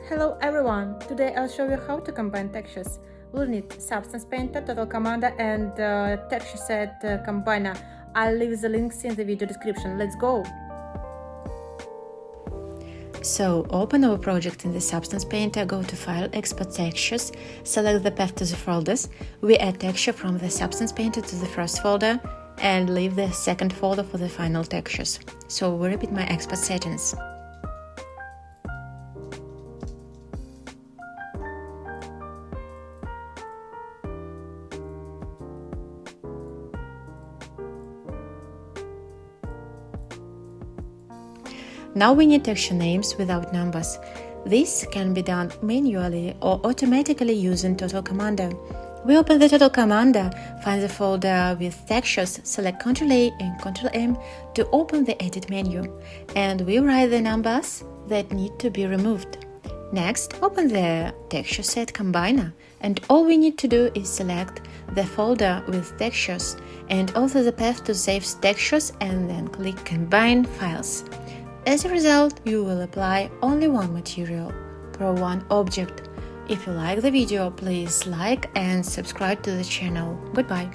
Hello everyone! Today I'll show you how to combine textures. We'll need Substance Painter, Total Commander and texture set combiner. I'll leave the links in the video description. Let's go! So, open our project in the Substance Painter, go to File, Export Textures, select the path to the folders. We add texture from the Substance Painter to the first folder and leave the second folder for the final textures. So, we repeat my export settings. Now we need texture names without numbers. This can be done manually or automatically using Total Commander. We open the Total Commander, find the folder with textures, select Ctrl-A and Ctrl-M to open the Edit menu, and we write the numbers that need to be removed. Next, open the Texture Set Combiner, and all we need to do is select the folder with textures and also the path to save textures and then click Combine Files. As a result, you will apply only one material per one object. If you like the video, please like and subscribe to the channel. Goodbye!